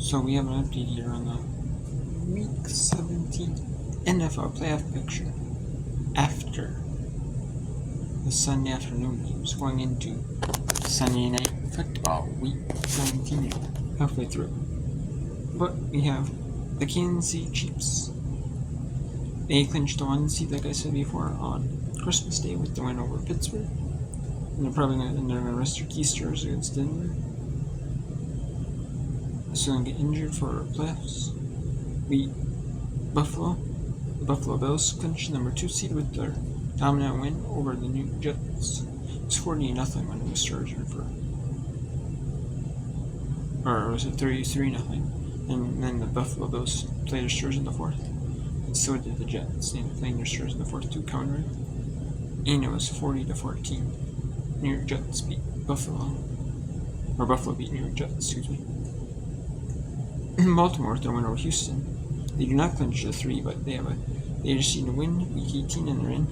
So we have an update here on the Week 17 NFL playoff picture after the Sunday afternoon games going into Sunday Night Football Week 17 halfway through. But we have the Kansas City Chiefs. They clinched the 1 seed, like I said before, on Christmas Day with the win over Pittsburgh. And they're going to rest their key stars against Denver. So they're going to get injured for playoffs. Buffalo. The Buffalo Bills clinched the number 2 seed with their dominant win over the New York Jets. It was 40-0 when it was started or was it 33-0? And then the Buffalo Bills played their Steelers in the fourth. And so did the Jets. They ended up playing their Steelers in the fourth to counter it. And it was 40-14. New York Jets beat Buffalo. Or Buffalo beat New York Jets, excuse me. Baltimore, their win over Houston. They do not clinch the 3, but they just need to win Week 18 and they're in.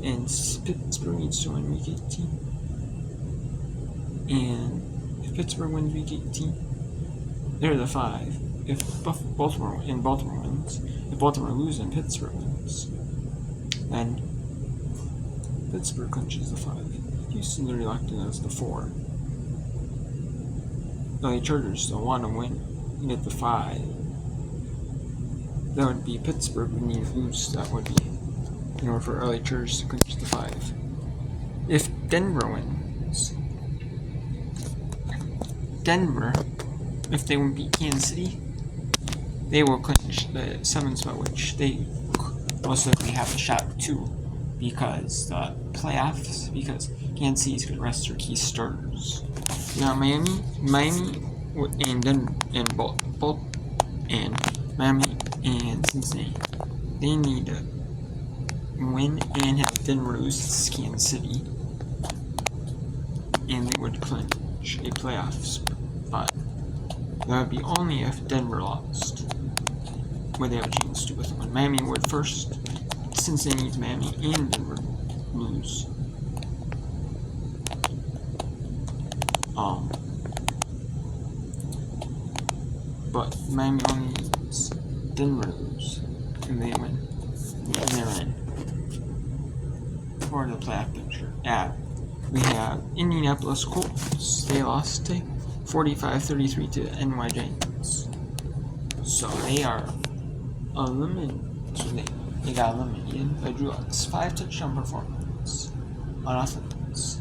And Pittsburgh needs to win Week 18. And if Pittsburgh wins Week 18, they're the 5. If Baltimore wins, if Baltimore loses and Pittsburgh wins, then Pittsburgh clinches the 5. Houston, they're locked in as the 4. The Chargers still want to win and get the 5. That would be Pittsburgh would need to lose. That would be in order for LA Chargers to clinch the 5. If Denver wins, if they won't beat Kansas City, they will clinch the 7th spot, which they most likely have a shot to because the playoffs, because Kansas City's going to rest their key starters. Now Miami, and Denver, and Miami and Cincinnati, they need to win and have Denver lose to Kansas City, and they would clinch a playoff spot. That would be only if Denver lost, where they have a chance to with one. Miami would first, Cincinnati needs Miami and Denver lose. But Miami only needs Denver lose, and they win, and they're in for the playoff picture. We have Indianapolis Colts. They lost to 45-33 to the NY Giants, so they are eliminated. So they got eliminated by Drew Lock's 5 touchdown performance on offense.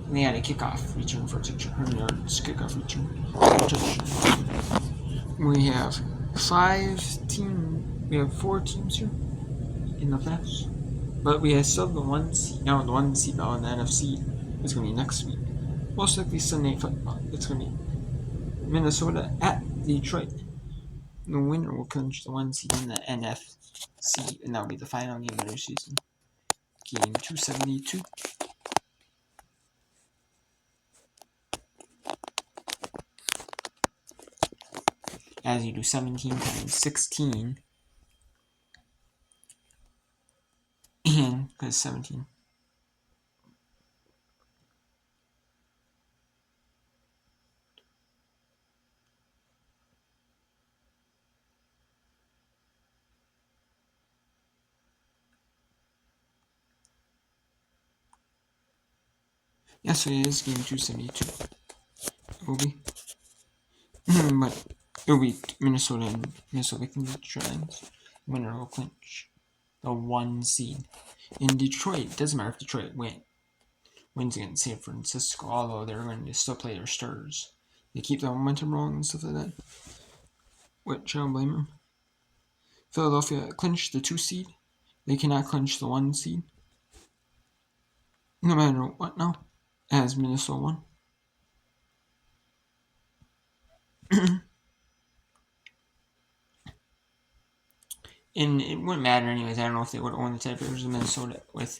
And they had a kickoff return for a touchdown, 100 yards kickoff return for a touchdown. We have 4 teams here in the playoffs, but we still have the 1 seed. Now the 1 seed now in the NFC is going to be next week. Most likely Sunday football. It's going to be Minnesota at Detroit. The winner will clinch the 1 seed in the NFC, and that will be the final game of their season. Game 272. As you do 17 times 16, and because 17. Yes, so it is game 272. It will be. But it will be Minnesota and Minnesota can beat the Lions. Winner will clinch the 1 seed. In Detroit, it doesn't matter if Detroit wins against San Francisco, although they're going to still play their starters. They keep the momentum rolling and stuff like that. Which I don't blame them. Philadelphia clinched the 2 seed. They cannot clinch the 1 seed. No matter what now, as Minnesota won. And it wouldn't matter anyways. I don't know if they would have won the tiebreakers in Minnesota with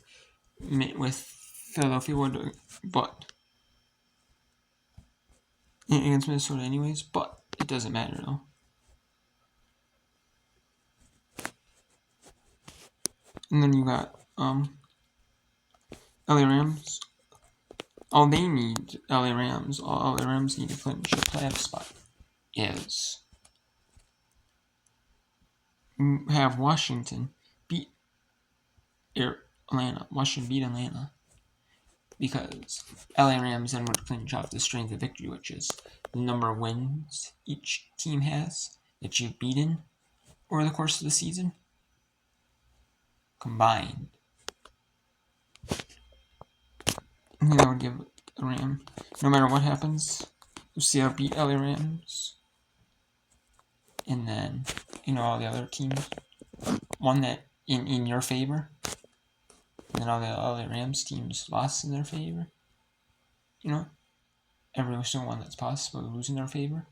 Philadelphia would, but against Minnesota anyways. But it doesn't matter though. And then you got LA Rams. All LA Rams need to clinch a playoff spot is have Washington beat Atlanta. Washington beat Atlanta because LA Rams then would clinch out the strength of victory, which is the number of wins each team has that you've beaten over the course of the season combined. And that would give the Ram, no matter what happens, Seattle beat LA Rams, and then all the other teams won that in your favor, and then all the LA Rams teams lost in their favor. Every single one that's possible to lose in their favor.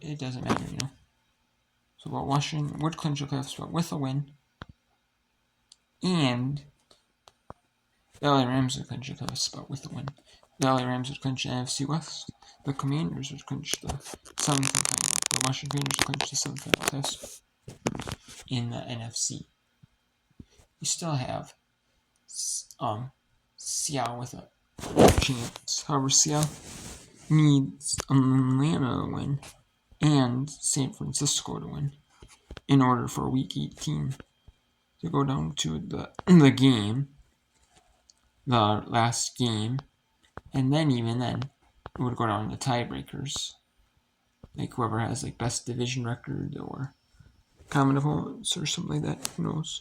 It doesn't matter. So what Washington would clinch the playoff spot with a win, and the LA Rams would clinch the playoff spot with a win. The LA Rams would clinch the NFC West. The Commanders would clinch the 7th final. The Washington Commanders would clinch the 7th final test in the NFC. You still have Seattle with a chance. However, Seattle needs Atlanta to win and San Francisco to win in order for Week 18 to go down to the game, the last game, and then even then it would go down to tiebreakers, like whoever has best division record or common opponents or something like that. Who knows?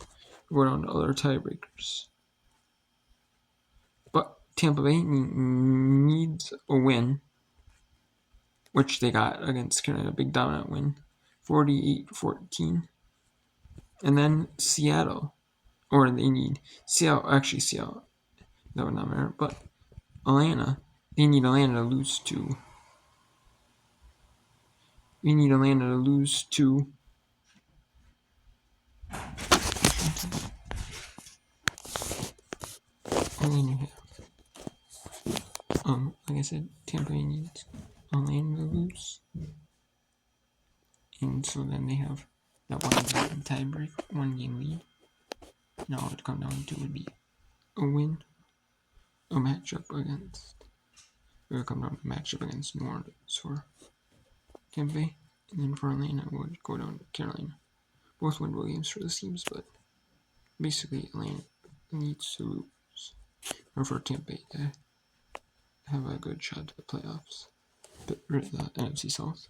Go down to other tiebreakers. But Tampa Bay needs a win, which they got against Carolina, a big dominant win, 48-14. And then Seattle, or they need Seattle, that would not matter, but Atlanta, they need Atlanta to lose to. We need Atlanta to lose to. And then you have, like I said, Tampa Bay needs Atlanta to lose. And so then they have that one tiebreak, 1 game lead. Now what it would come down to would be a win, a matchup against. It would come down to a matchup against New Orleans for Tampa Bay, and then for Atlanta it would go down to Carolina. Both winnable games for the teams, but basically Atlanta needs to lose, or for Tampa Bay to have a good shot to the playoffs, the NFC South.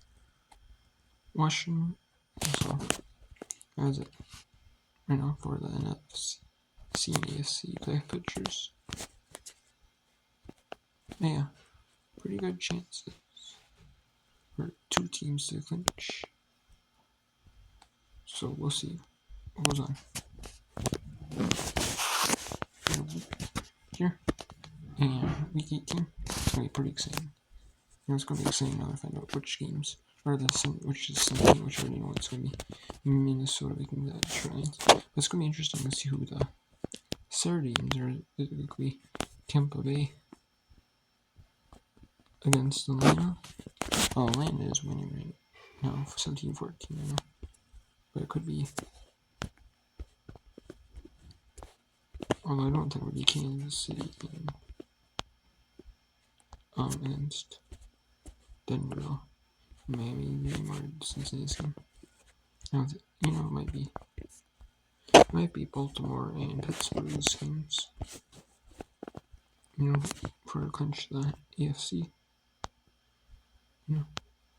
Washington also has it right now for the NFC and AFC playoff pictures. Yeah, pretty good chances for 2 teams to clinch. So we'll see what goes on here. And Week 18, it's going to be pretty exciting. It's going to be exciting now to find out which games, or which is Sunday, which I already know it's going to be Minnesota making the Giants. But it's going to be interesting to see who the Saturday games are. It could be Tampa Bay against Atlanta. Atlanta is winning right now, 17-14, I know. But it could be, although I don't think it would be Kansas City against Denver, though. Maybe more Cincinnati's game. It might be Baltimore and Pittsburgh's games. For to clinch the AFC.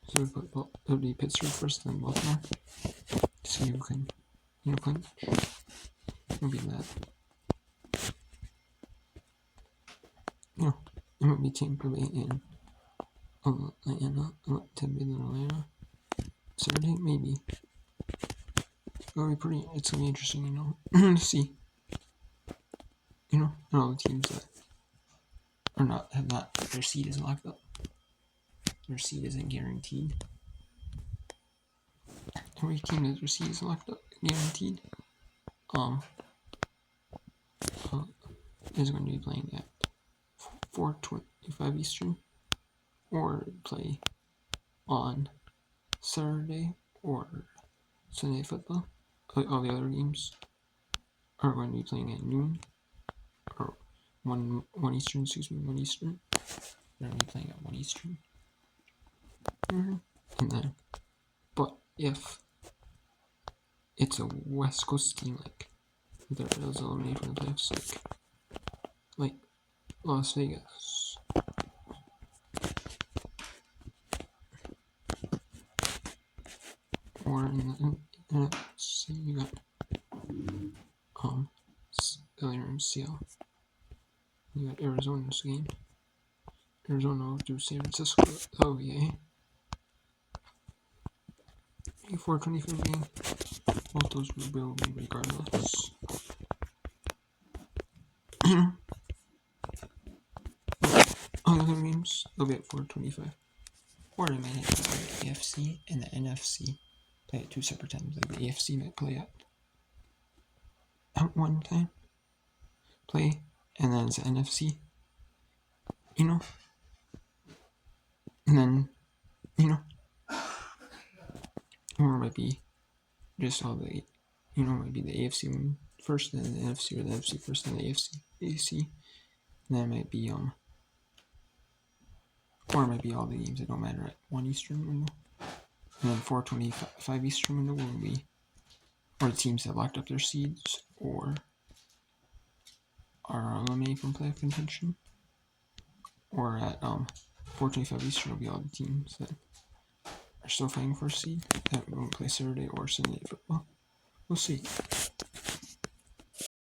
So it would be Pittsburgh first, then Baltimore. So you can, clinch. It'll be that. It might be Tampa Bay and Atlanta. Tampa Bay and Atlanta. Saturday, maybe. It's gonna be interesting, to see. And all the teams that have not, their seed isn't locked up. Their seed isn't guaranteed. Every team that their seed is locked up, guaranteed, is going to be playing at 4:25 Eastern, or play on Saturday or Sunday football. All the other games are going to be playing at noon, or 1 Eastern, 1 Eastern. They're going to be playing at 1 Eastern. And then, but if it's a West Coast team, like there is eliminated from the playoffs, like Las Vegas. Or in the NFC, you got Seattle. You got Arizona's game. Arizona will do San Francisco. Oh yeah. A 425 game. Both those will be regardless. Other games, they'll be at 425. Or they might have the AFC and the NFC play at two separate times. Like the AFC might play at one time. Play, and then it's the NFC. And then, or it might be just all the, might be the AFC one first, then the NFC, or the NFC first, then the AFC. And then it might be, or it might be all the games that don't matter at 1 Eastern window. And then 425 Eastern window will be, or the teams that locked up their seeds, or are eliminated from playoff contention. Or at 425 Eastern will be all the teams that are still fighting for a seed that won't play Saturday or Sunday football. We'll see.